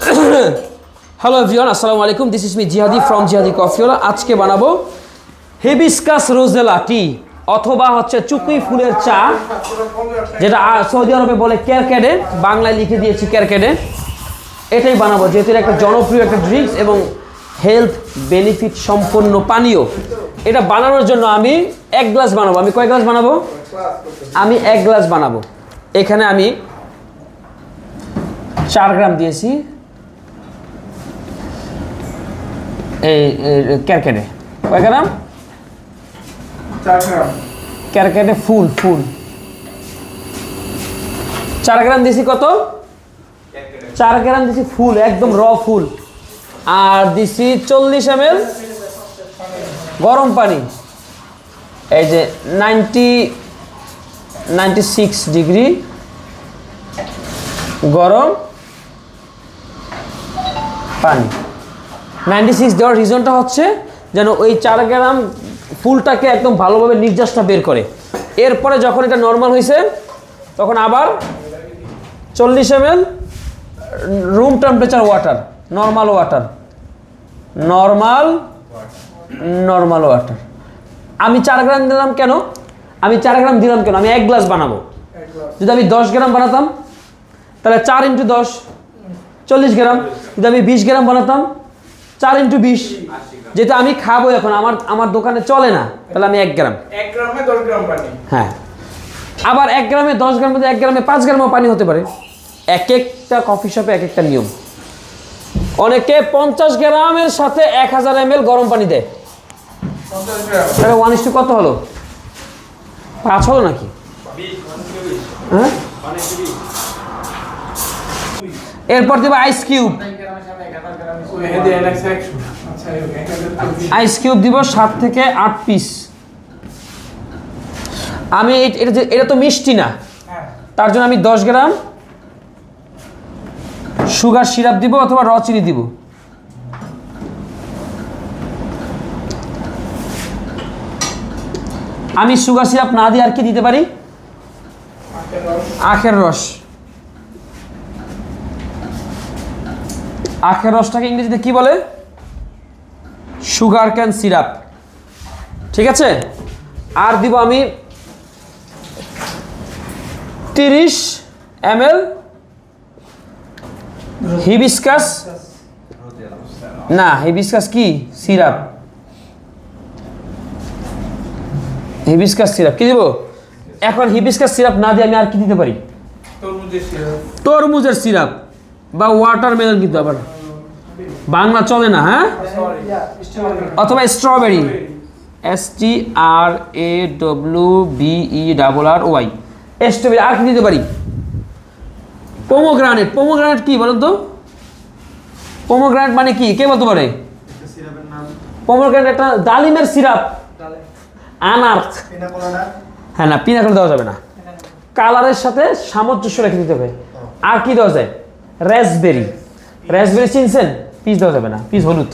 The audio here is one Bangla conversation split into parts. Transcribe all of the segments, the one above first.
হ্যালো এভরিওয়ান, আসসালামু আলাইকুম। দিস ইজ মি জিহাদি ফ্রম জিহাদি কফিওয়ালা। আজকে বানাবো হিবিস্কাস রোজেলা টি অথবা হচ্ছে চুকুই ফুলের চা, যেটা সৌদি আরবে বলে ক্যারকেডে, বাংলায় লিখে দিয়েছি ক্যারকেডে। এটাই বানাবো, যেহেতু এটা একটা জনপ্রিয় একটা ড্রিঙ্কস এবং হেলথ বেনিফিট সম্পন্ন পানীয়। এটা বানানোর জন্য আমি 1 গ্লাস বানাবো। আমি কয় গ্লাস বানাবো? আমি 1 গ্লাস বানাবো। এখানে আমি 4 গ্রাম দিয়েছি এই ক্যারকেডে। কয় গ্রাম? 4 গ্রাম ক্যারকেডে ফুল 4 গ্রাম দিয়েছি। কত? 4 গ্রাম দিয়েছি ফুল, একদম র ফুল। আর দিছি 40 ml গরম পানি, এই যে 96 ডিগ্রি গরম পানি। 96 দেওয়ার রিজনটা হচ্ছে যেন ওই 4 গ্রাম ফুলটাকে একদম ভালোভাবে নির্যাসটা বের করে। এরপরে যখন এটা নর্মাল হয়েছে তখন আবার 40 ml room temperature water, normal water. আমি 4 গ্রাম দিলাম কেন? আমি 4 গ্রাম দিলাম কেন? আমি 1 গ্লাস বানাবো। যদি আমি 10 গ্রাম বানাতাম তাহলে 4 × 10 40 গ্রাম। যদি আমি 20 গ্রাম বানাতাম 4 × 20, যেটা আমি খাবো এখন, আমার দোকানে চলে না, তাহলে আমি 1 গ্রাম। 1 গ্রামে 10 গ্রাম পানি। হ্যাঁ, আবার 1 গ্রামে 10 গ্রাম, 1 গ্রামে 5 গ্রামও পানি হতে পারে। এক একটা কফি শপে এক একটা নিয়ম। অনেকে 50 গ্রামের সাথে 1000 ml গরম পানি দেয়। 50 গ্রাম তাহলে 1:2 কত হলো? 5 হলো নাকি? হ্যাঁ, এরপর দেবো আইস কিউব। আইস কিউব দিব 7 থেকে 8 পিস। আমি এটা তো মিষ্টি না, তার জন্য আমি 10 গ্রাম সুগার সিরাপ দিব অথবা র চিনি দিব। আমি সুগার সিরাপ না দিয়ে আর কি দিতে পারি? আখের রস। আখের রসটাকে ইংরেজিতে কি বলে? Sugar cane syrup. ঠিক আছে। আর দিব আমি 30 ml হিবিস্কাস, না হিবিস্কাস কি সিরাপ, হিবিস্কাস সিরাপ কি দিব? এখন হিবিস্কাস সিরাপ না দিয়ে আমি আর কি দিতে পারি? তরমুজের সিরাপ বা ওয়াটারমেলন, কিন্তু আবার বাংলা চলে না। হ্যাঁ, অথবা স্ট্রবেরি, STRAWBERRY, স্ট্রবেরি। আর কি দিতে পারি? পোমোগ্রানেট। পোমোগ্রানেট কি বলুন তো? পোমোগ্রানেট মানে কি, কে বলতে পারে? পোমোগ্রানেট একটা ডালিমের সিরাপ। আনার, হ্যাঁ না, পিনা করে দেওয়া যাবে না, কালারের সাথে সামঞ্জস্য রেখে দিতে হবে। আর কি দেওয়া যায়? রাসবেরি। রাসবেরি চিনছেন? পিস দেওয়া যাবে না, পিস হলুদ।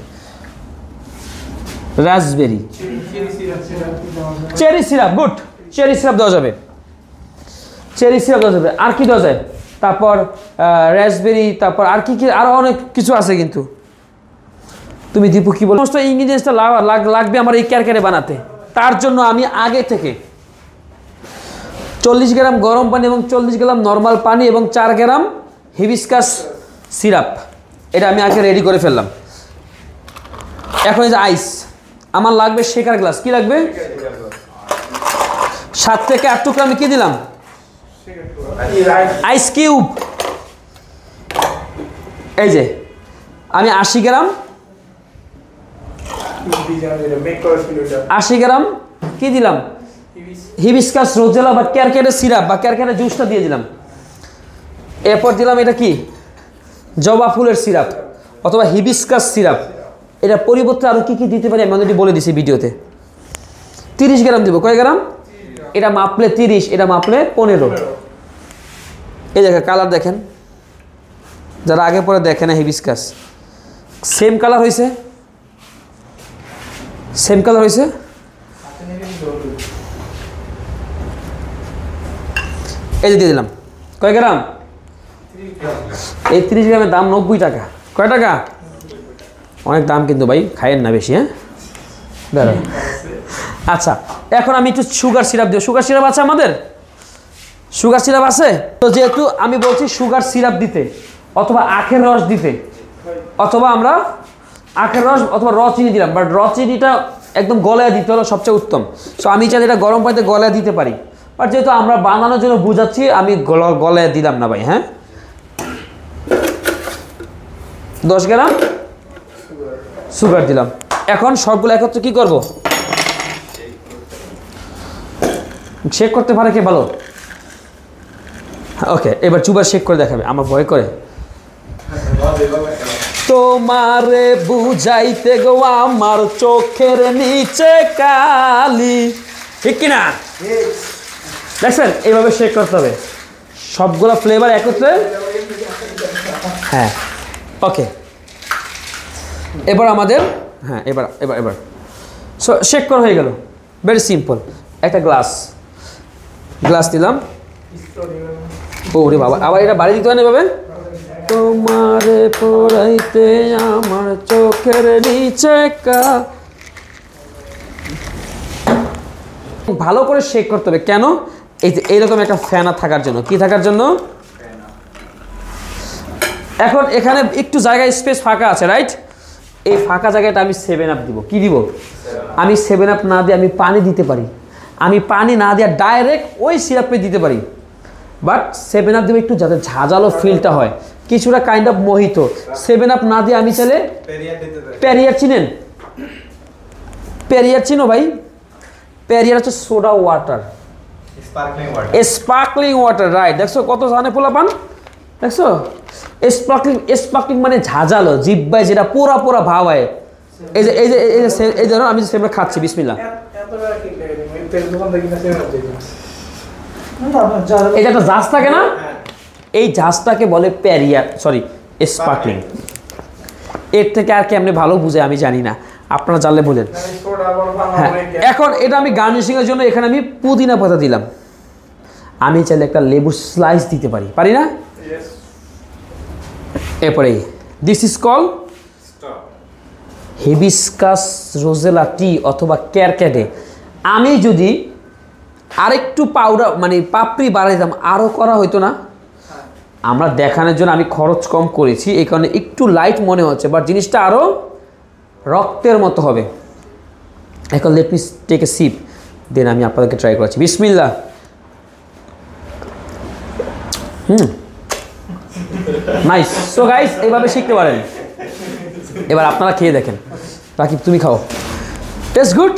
Raspberry, cherry syrup, good, cherry syrup দেওয়া যাবে, চেরি সিরাপ দেওয়া যাবে। আর কি দেওয়া যায়? তারপর রাসবেরি, তারপর আর কি কি, আরো অনেক কিছু আছে, কিন্তু তুমি দীপু কি বল? সমস্ত ইনগ্রিডিয়েন্টসটা লাগবে আমার এই ক্যারকেডে বানাতে। তার জন্য আমি আগে থেকে 40 গ্রাম গরম পানি এবং 40 গ্রাম নর্মাল পানি এবং 4 গ্রাম হিবিস্কাস সিরাপ, এটা আমি আগে রেডি করে ফেললাম। এখন এই যে আইস আমার লাগবে, শেকার গ্লাস। কি লাগবে? 7 থেকে 8 টুকরা আমি কি দিলাম? Ice cube. এই যে আমি 80 গ্রাম কি দিলাম? হিবিস্কাস রোজেলা বা ক্যারকেডে সিরাপ বা ক্যারকেডে জুসটা দিয়ে দিলাম। এরপর দিলাম এটা কি? জবা ফুলের সিরাপ অথবা হিবিস্কাস সিরাপ। এটা পরিবর্তে আরো কি কি দিতে পারি আমি অলরেডি বলে দিছি ভিডিওতে। 30 গ্রাম দিব। কয় গ্রাম? এটা মাপলে 30, এটা মাপলে 15। এই দেখেন কালার দেখেন, যারা আগে পরে দেখে না হিবিস্কাস, সেম কালার হয়েছে, সেম কালার হয়েছে। এই যে দিয়ে দিলাম। কয় গ্রাম? এই 30 গ্রামের দাম 90 টাকা। কয় টাকা? অনেক দাম কিন্তু ভাই, খাইয়েন না বেশি। হ্যাঁ দাঁড়া। আচ্ছা এখন আমি একটু সুগার সিরাপ দিই। সুগার সিরাপ আছে আমাদের? সুগার সিরাপ আছে তো, যেহেতু আমি বলছি সুগার সিরাপ দিতে অথবা আখের রস দিতে, অথবা আমরা আখের রস অথবা র চিনি দিলাম, বাট র চিনিটা একদম গলায় দিতে হলো সবচেয়ে উত্তম। সো আমি চাইলে এটা গরম পানিতে গলায় দিতে পারি, বাট যেহেতু আমরা বানানোর জন্য বুঝাচ্ছি আমি গলায় দিলাম না ভাই। হ্যাঁ 10 গ্রাম সুগার দিলাম। এখন সবগুলো একত্রে কি করব? শেক করতে পারে কে ভালো? ওকে, এবার চুবার শেক করে দেখাবে, আমার ভয় করে। তোমারে বুঝাইতে গো আমার চোখের নিচে কালি, ঠিক কিনা? দেখছেন এইভাবে শেক করতে হবে সবগুলো ফ্লেভার একত্রে। হ্যাঁ ওকে, এবার আমাদের হ্যাঁ এবার এবার এবার সো শেক করা হয়ে গেল। Very simple. একটা গ্লাস দিলাম। ওরে বাবা, আবার এটা বাড়ি দিতে হয় না ভাবে। তোমারে পড়াইতে আমার চোখের নিচে ভালো করে শেক করতে হবে। কেন? এই যে এইরকম একটা ফ্যানা থাকার জন্য। কি থাকার জন্য? এখন এখানে একটু জায়গায় স্পেস ফাঁকা আছে, রাইট? এই ফাঁকা জায়গাটা আমি 7 আপ দিব। কি দিব? আমি 7 আপ না দিয়ে আমি পানি দিতে পারি। আমি পানি না দিয়ে ডাইরেক্ট ওই সিরাপে দিতে পারি, বাট 7 আপ দেবো একটু যাতে ঝাঁঝালো ফিলটা হয়, কিছুটা কাইন্ড অফ মোহিত। 7 আপ না দিয়ে আমি চাইলে পেরিয়ার চিনেন? পেরিয়ার চিনো ভাই? পেরিয়ার হচ্ছে soda water, sparkling water, right? দেখছো কত জানে পোলা পান, দেখছো? স্পার্কলিং মানে ঝাঁঝালো, জিব্বায় যেটা পোড়া পোড়া ভাব হয়। এই যে এই যে এই ধরো আমি সেটা খাচ্ছি, বিসমিল্লাহ। এই যে একটা জাজ থাকে না, এই জাজটাকে বলে পেরিয়ার, সরি স্পার্কলিং। এর থেকে আর কেমনে ভালো বুঝে আমি জানি না, আপনারা জানলে বলেন। হ্যাঁ, এখন এটা আমি গার্নিশিং এর জন্য এখানে আমি পুদিনা পাতা দিলাম। আমি চাইলে একটা লেবুর স্লাইস দিতে পারি, পারি না? এরপরে this is call hibiscus rosella tea অথবা ক্যারক্যাডে। আমি যদি আরেকটু পাউডার মানে পাপড়ি বাড়াই দিতাম আরও করা হইতো না? আমরা দেখানোর জন্য আমি খরচ কম করেছি, এই কারণে একটু লাইট মনে হচ্ছে, বাট জিনিসটা আরও রক্তের মতো হবে। এখন let me take a sip, then আমি আপনাদেরকে ট্রাই করাচ্ছি। বিসমিল্লাহ। নাইস। সো গাইস এইভাবে শিখতে পারেন। এবার আপনারা খেয়ে দেখেন। রাকিব তুমি খাও। Taste good?